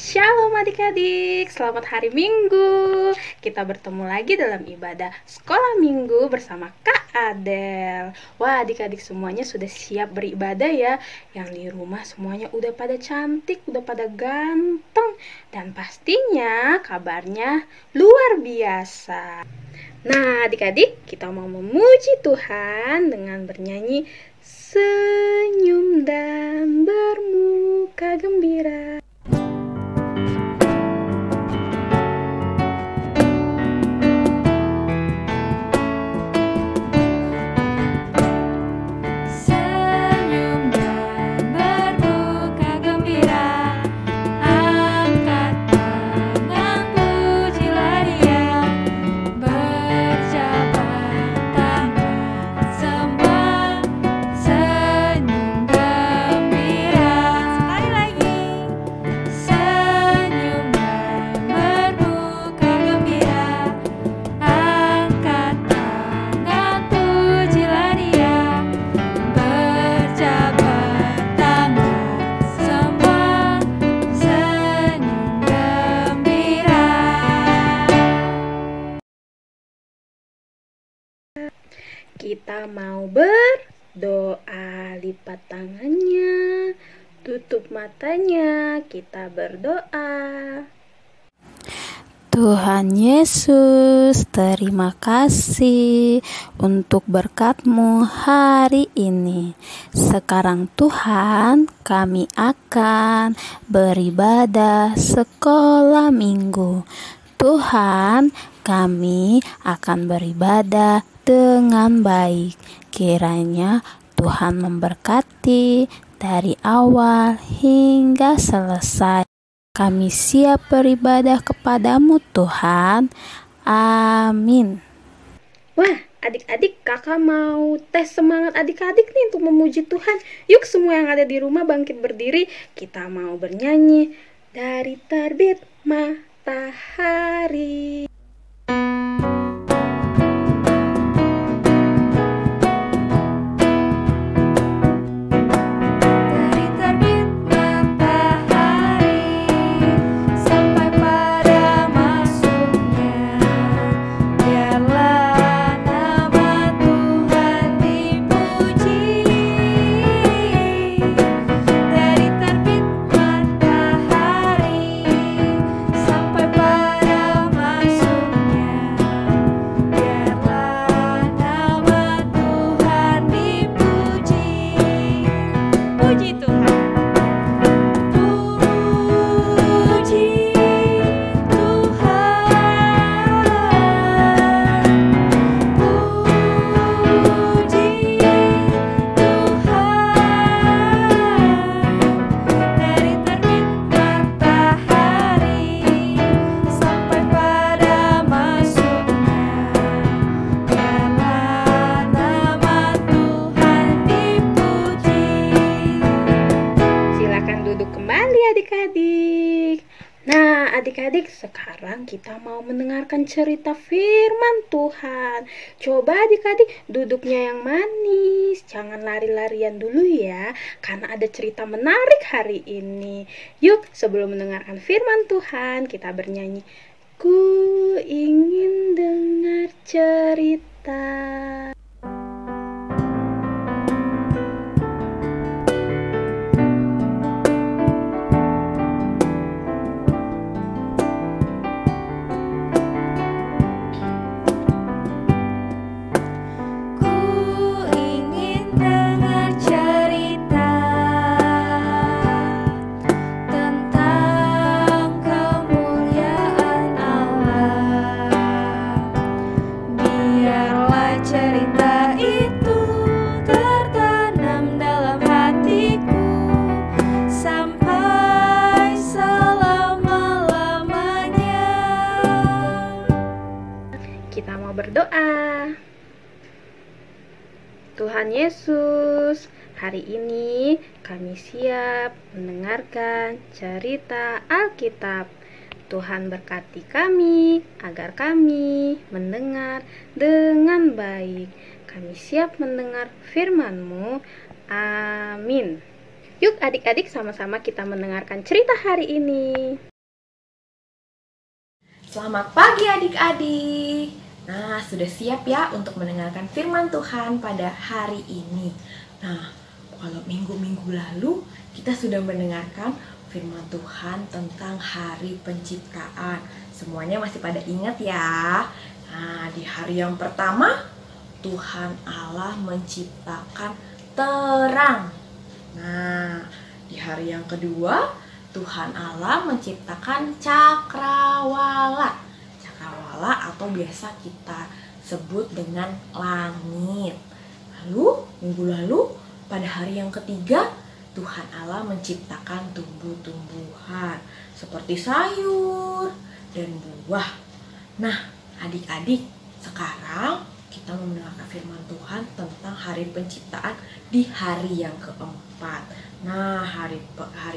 Shalom adik-adik, selamat hari Minggu. Kita bertemu lagi dalam ibadah sekolah Minggu bersama Kak Adel. Wah, adik-adik semuanya sudah siap beribadah ya. Yang di rumah semuanya udah pada cantik, udah pada ganteng. Dan pastinya kabarnya luar biasa. Nah, adik-adik, kita mau memuji Tuhan dengan bernyanyi senyum dan bermuka gembira. Kita mau berdoa, lipat tangannya, tutup matanya, kita berdoa. Tuhan Yesus, terima kasih untuk berkat-Mu hari ini. Sekarang Tuhan, kami akan beribadah sekolah minggu. Tuhan, kami akan beribadah dengan baik. Kiranya Tuhan memberkati dari awal hingga selesai. Kami siap beribadah kepadamu Tuhan. Amin. Wah, adik-adik, kakak mau tes semangat adik-adik nih untuk memuji Tuhan. Yuk semua yang ada di rumah bangkit berdiri. Kita mau bernyanyi dari terbit matahari. Adik-adik. Nah, adik-adik, sekarang kita mau mendengarkan cerita firman Tuhan. Coba adik-adik duduknya yang manis, jangan lari-larian dulu ya, karena ada cerita menarik hari ini. Yuk, sebelum mendengarkan firman Tuhan, kita bernyanyi. Ku ingin dengar cerita. Kita mau berdoa. Tuhan Yesus, hari ini kami siap mendengarkan cerita Alkitab. Tuhan berkati kami agar kami mendengar dengan baik. Kami siap mendengar firman-Mu. Amin. Yuk adik-adik sama-sama kita mendengarkan cerita hari ini. Selamat pagi adik-adik. Nah, sudah siap ya untuk mendengarkan firman Tuhan pada hari ini. Nah, kalau minggu-minggu lalu kita sudah mendengarkan firman Tuhan tentang hari penciptaan. Semuanya masih pada ingat ya? Nah, di hari yang pertama Tuhan Allah menciptakan terang. Nah, di hari yang kedua Tuhan Allah menciptakan cakrawala. Cakrawala atau biasa kita sebut dengan langit. Lalu, minggu lalu pada hari yang ketiga Tuhan Allah menciptakan tumbuh-tumbuhan seperti sayur dan buah. Nah, adik-adik, sekarang kita mendengarkan firman Tuhan tentang hari penciptaan di hari yang keempat. Nah, hari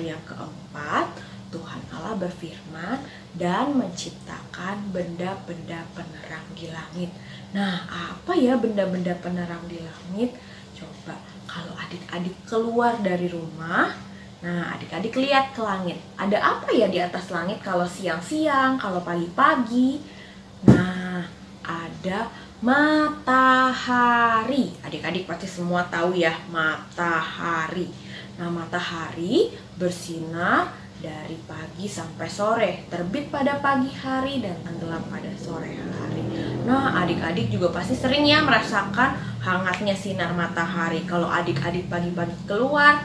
yang keempat Tuhan Allah berfirman dan menciptakan benda-benda penerang di langit. Nah, apa ya benda-benda penerang di langit? Coba kalau adik-adik keluar dari rumah, nah adik-adik lihat ke langit. Ada apa ya di atas langit kalau siang-siang, kalau pagi-pagi? Nah, ada matahari. Adik-adik pasti semua tahu ya, matahari. Nah, matahari bersinar dari pagi sampai sore, terbit pada pagi hari dan tenggelam pada sore hari. Nah, adik-adik juga pasti sering ya merasakan hangatnya sinar matahari. Kalau adik-adik pagi-pagi keluar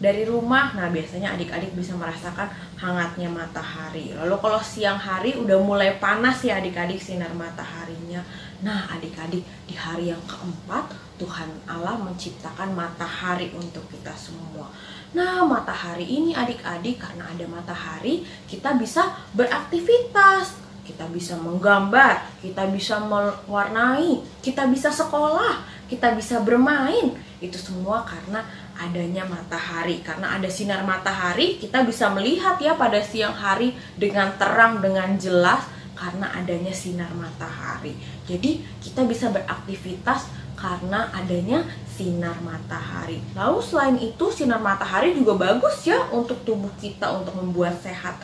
dari rumah, nah biasanya adik-adik bisa merasakan hangatnya matahari. Lalu kalau siang hari udah mulai panas ya adik-adik sinar mataharinya. Nah, adik-adik, di hari yang keempat Tuhan Allah menciptakan matahari untuk kita semua. Nah, matahari ini adik-adik, karena ada matahari kita bisa beraktivitas, kita bisa menggambar, kita bisa mewarnai, kita bisa sekolah, kita bisa bermain. Itu semua karena adanya matahari. Karena ada sinar matahari, kita bisa melihat ya pada siang hari dengan terang, dengan jelas, karena adanya sinar matahari. Jadi kita bisa beraktivitas karena adanya sinar matahari. Lalu selain itu sinar matahari juga bagus ya untuk tubuh kita, untuk membuat sehat.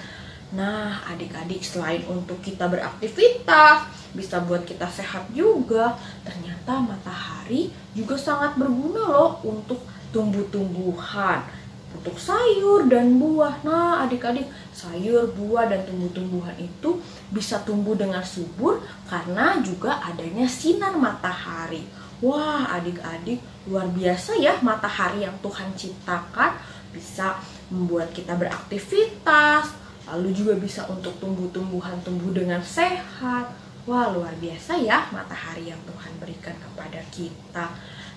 Nah, adik-adik, selain untuk kita beraktivitas, bisa buat kita sehat juga, ternyata matahari juga sangat berguna loh untuk tumbuh-tumbuhan, untuk sayur dan buah. Nah, adik-adik, sayur, buah, dan tumbuh-tumbuhan itu bisa tumbuh dengan subur karena juga adanya sinar matahari. Wah, adik-adik, luar biasa ya matahari yang Tuhan ciptakan, bisa membuat kita beraktivitas, lalu juga bisa untuk tumbuh-tumbuhan tumbuh dengan sehat. Wah, luar biasa ya matahari yang Tuhan berikan kepada kita.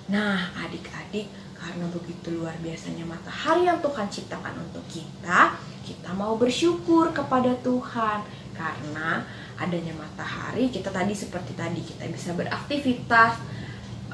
Nah, adik-adik, karena begitu luar biasanya matahari yang Tuhan ciptakan untuk kita mau bersyukur kepada Tuhan. Karena adanya matahari, kita bisa beraktivitas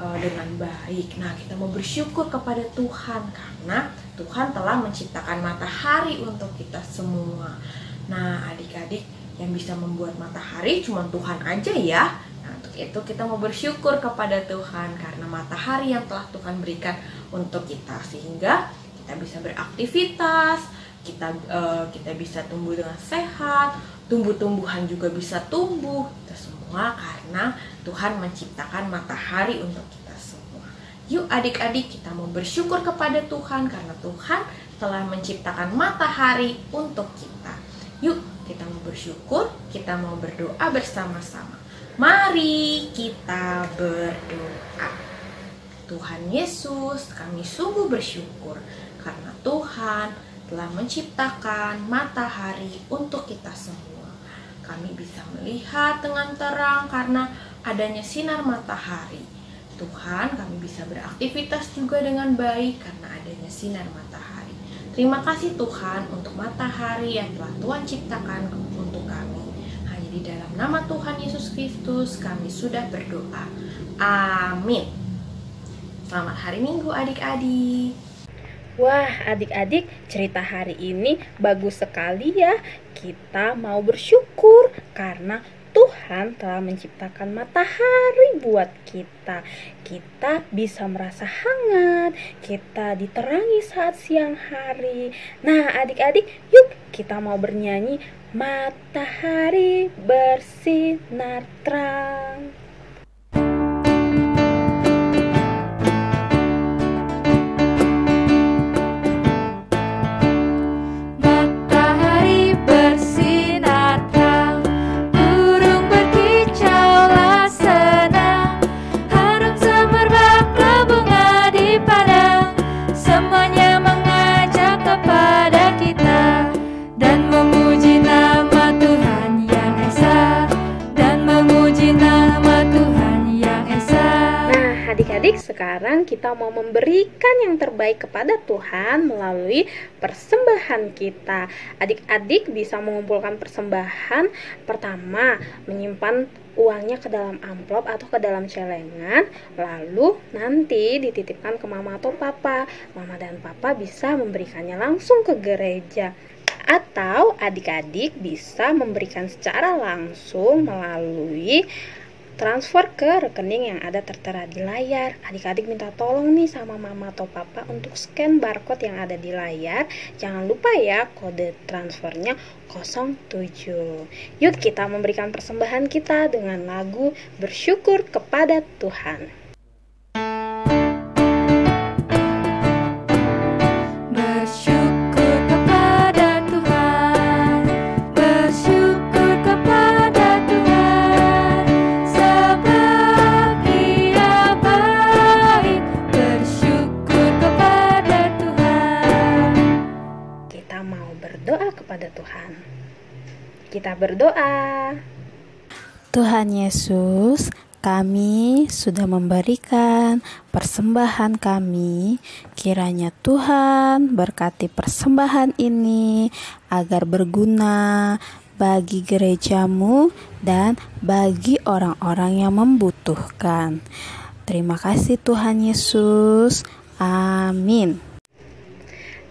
dengan baik. Nah, kita mau bersyukur kepada Tuhan karena Tuhan telah menciptakan matahari untuk kita semua. Nah, adik-adik, yang bisa membuat matahari cuma Tuhan aja ya. Nah, untuk itu kita mau bersyukur kepada Tuhan karena matahari yang telah Tuhan berikan untuk kita, sehingga kita bisa beraktivitas, kita bisa tumbuh dengan sehat, tumbuh-tumbuhan juga bisa tumbuh. Itu semua karena Tuhan menciptakan matahari untuk kita semua. Yuk adik-adik, kita mau bersyukur kepada Tuhan karena Tuhan telah menciptakan matahari untuk kita. Yuk kita mau bersyukur, kita mau berdoa bersama-sama. Mari kita berdoa. Tuhan Yesus, kami sungguh bersyukur karena Tuhan telah menciptakan matahari untuk kita semua. Kami bisa melihat dengan terang karena adanya sinar matahari. Tuhan, kami bisa beraktivitas juga dengan baik karena adanya sinar matahari. Terima kasih Tuhan untuk matahari yang telah Tuhan ciptakan untuk kami. Hanya di dalam nama Tuhan Yesus Kristus kami sudah berdoa. Amin. Selamat hari Minggu adik-adik. Wah, adik-adik, cerita hari ini bagus sekali ya. Kita mau bersyukur karena Tuhan telah menciptakan matahari buat kita. Kita bisa merasa hangat, kita diterangi saat siang hari. Nah, adik-adik, yuk kita mau bernyanyi matahari bersinar terang. Adik-adik, sekarang kita mau memberikan yang terbaik kepada Tuhan melalui persembahan kita. Adik-adik bisa mengumpulkan persembahan. Pertama, menyimpan uangnya ke dalam amplop atau ke dalam celengan, lalu nanti dititipkan ke mama atau papa. Mama dan papa bisa memberikannya langsung ke gereja. Atau adik-adik bisa memberikan secara langsung melalui transfer ke rekening yang ada tertera di layar. Adik-adik minta tolong nih sama mama atau papa untuk scan barcode yang ada di layar. Jangan lupa ya, kode transfernya 07. Yuk kita memberikan persembahan kita dengan lagu Bersyukur kepada Tuhan. Tuhan. Kita berdoa. Tuhan Yesus, kami sudah memberikan persembahan kami. Kiranya Tuhan berkati persembahan ini agar berguna bagi gerejamu dan bagi orang-orang yang membutuhkan. Terima kasih Tuhan Yesus. Amin.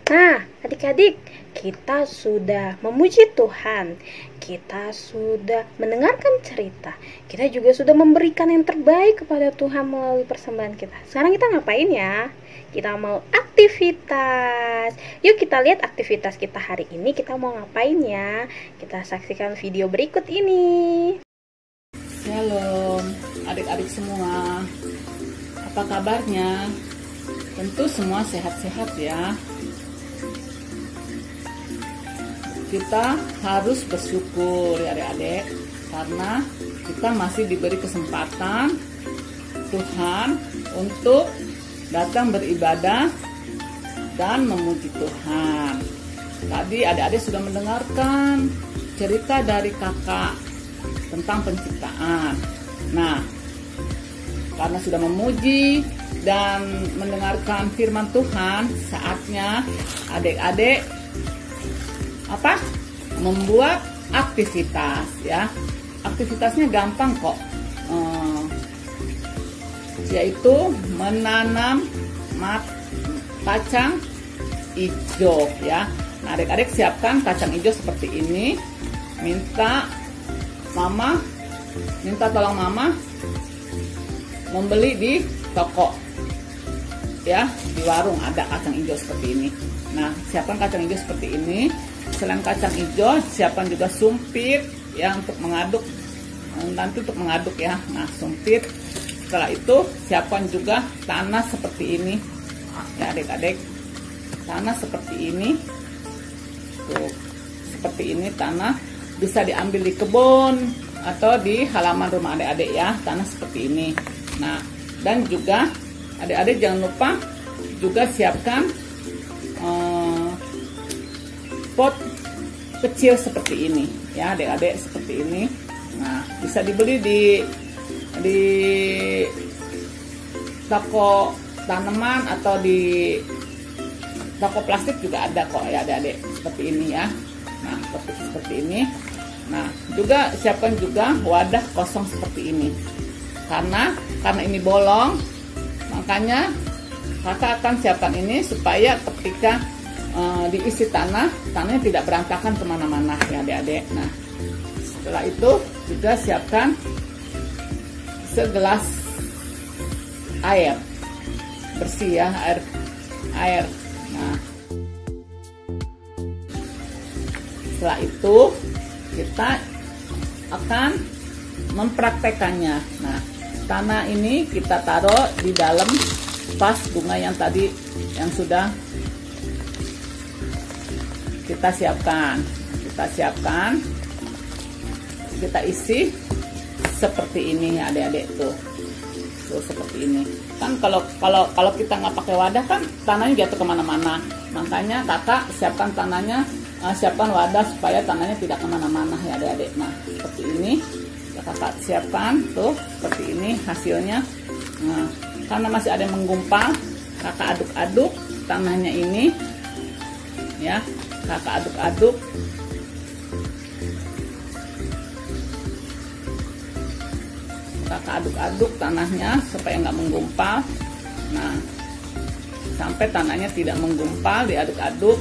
Nah, adik-adik, kita sudah memuji Tuhan, kita sudah mendengarkan cerita, kita juga sudah memberikan yang terbaik kepada Tuhan melalui persembahan kita. Sekarang kita ngapain ya? Kita mau aktivitas. Yuk kita lihat aktivitas kita hari ini, kita mau ngapain ya? Kita saksikan video berikut ini. Shalom adik-adik semua, apa kabarnya? Tentu semua sehat-sehat ya. Kita harus bersyukur ya adik-adik, karena kita masih diberi kesempatan Tuhan untuk datang beribadah dan memuji Tuhan. Tadi adik-adik sudah mendengarkan cerita dari kakak tentang penciptaan. Nah, karena sudah memuji dan mendengarkan firman Tuhan, saatnya adik-adik membuat aktivitas ya. Aktivitasnya gampang kok, yaitu menanam kacang hijau ya. Nah, adik-adik siapkan kacang hijau seperti ini. Minta tolong mama membeli di toko ya, di warung ada kacang hijau seperti ini. Nah, siapkan kacang hijau seperti ini. Selain kacang hijau, siapkan juga sumpit ya untuk mengaduk, nanti untuk mengaduk ya. Nah, sumpit. Setelah itu siapkan juga tanah seperti ini ya adik-adik. Tanah seperti ini. Tuh, seperti ini tanah bisa diambil di kebun atau di halaman rumah adik-adik ya. Tanah seperti ini. Nah, dan juga adik-adik jangan lupa juga siapkan pot kecil seperti ini ya adik-adik, seperti ini. Nah, bisa dibeli di toko tanaman atau di toko plastik juga ada kok ya adik-adik, seperti ini ya. Nah, seperti ini. Nah, juga siapkan juga wadah kosong seperti ini. Karena ini bolong, makanya kakak akan siapkan ini supaya ketika diisi tanahnya tidak berantakan kemana-mana ya adik-adik. Nah, setelah itu juga siapkan segelas air bersih ya, air. Nah, Setelah itu kita akan mempraktekannya. Nah, tanah ini kita taruh di dalam vas bunga yang tadi yang sudah kita siapkan. Kita isi seperti ini adik-adik tuh seperti ini. Kan kalau kita nggak pakai wadah kan tanahnya jatuh kemana-mana. Makanya kakak siapkan tanahnya, siapkan wadah supaya tanahnya tidak kemana-mana ya adik-adik. Nah seperti ini ya kakak siapkan tuh seperti ini hasilnya. Nah karena masih ada yang menggumpal, kakak aduk-aduk tanahnya ini ya, kakak aduk-aduk. Kakak aduk-aduk tanahnya supaya nggak menggumpal. Nah, sampai tanahnya tidak menggumpal, diaduk-aduk.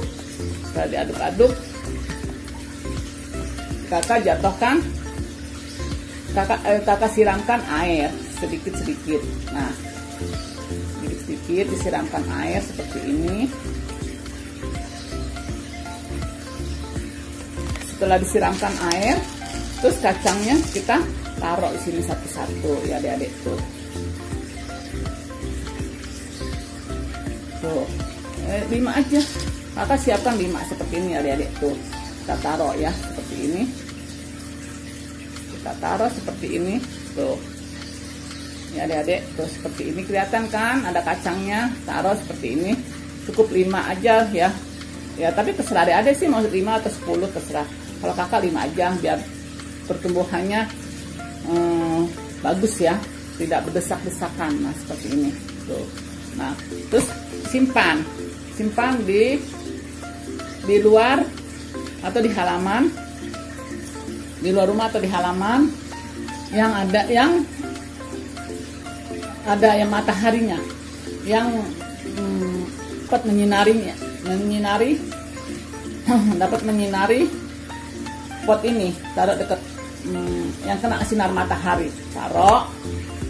Setelah diaduk-aduk, kakak jatuhkan, kakak siramkan air sedikit-sedikit. Nah, sedikit-sedikit disiramkan air seperti ini. Setelah disiramkan air, terus kacangnya kita taruh di sini satu-satu ya adik-adik tuh. Tuh, 5 aja. Kakak siapkan 5 seperti ini adik-adik tuh. Kita taruh ya seperti ini. Kita taruh seperti ini tuh. Ya adik-adik tuh seperti ini, kelihatan kan ada kacangnya. Taruh seperti ini. Cukup 5 aja ya. Ya tapi terserah adik-adik sih mau 5 atau 10 terserah. Kalau kakak 5 aja biar pertumbuhannya bagus ya, tidak berdesak-desakan. Nah seperti ini tuh. Nah terus simpan di luar atau di halaman, di luar rumah atau di halaman yang ada yang mataharinya yang dapat menyinari pot ini. Taruh dekat yang kena sinar matahari, taruh.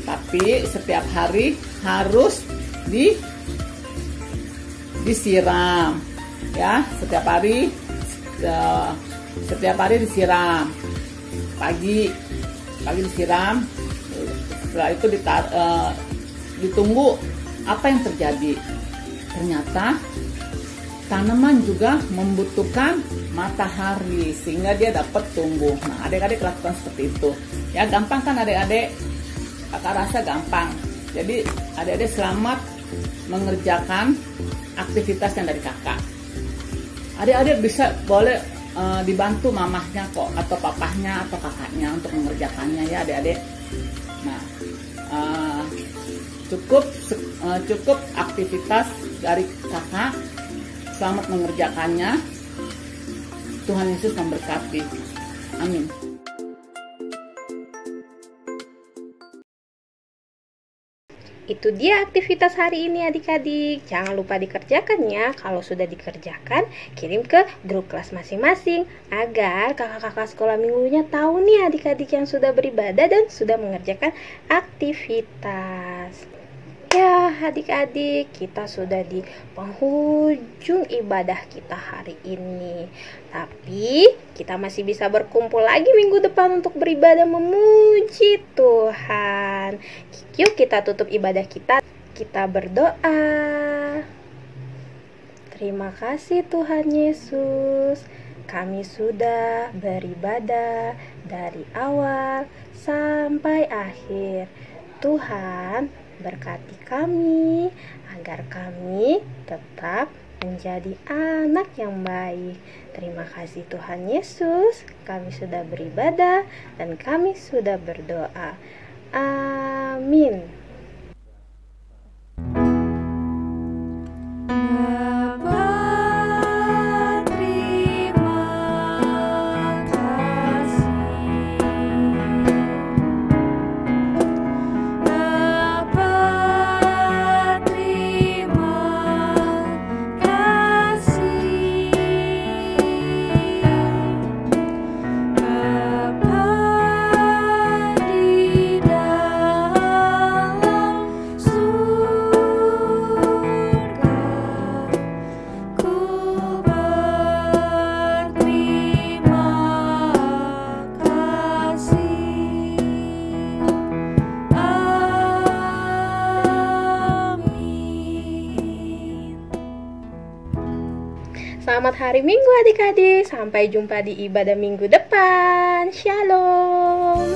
Tapi setiap hari harus disiram ya, setiap hari disiram. Pagi disiram. Setelah itu ditunggu apa yang terjadi. Ternyata tanaman juga membutuhkan matahari sehingga dia dapat tumbuh. Nah, adik-adik lakukan seperti itu. Ya, gampang kan adik-adik? Kakak rasa gampang. Jadi, adik-adik selamat mengerjakan aktivitas yang dari kakak. Adik-adik boleh dibantu mamahnya kok, atau papahnya atau kakaknya untuk mengerjakannya ya adik-adik. Nah, cukup aktivitas dari kakak. Selamat mengerjakannya. Tuhan Yesus memberkati. Amin. Itu dia aktivitas hari ini adik-adik. Jangan lupa dikerjakan ya. Kalau sudah dikerjakan, kirim ke grup kelas masing-masing agar kakak-kakak sekolah minggunya tahu nih adik-adik yang sudah beribadah dan sudah mengerjakan aktivitas. Ya adik-adik, kita sudah di penghujung ibadah kita hari ini. Tapi kita masih bisa berkumpul lagi minggu depan untuk beribadah memuji Tuhan. Yuk kita tutup ibadah kita berdoa. Terima kasih Tuhan Yesus, kami sudah beribadah dari awal sampai akhir. Tuhan berkati kami agar kami tetap menjadi anak yang baik. Terima kasih Tuhan Yesus, kami sudah beribadah dan kami sudah berdoa. Amin. Selamat hari Minggu adik-adik. Sampai jumpa di ibadah minggu depan. Shalom.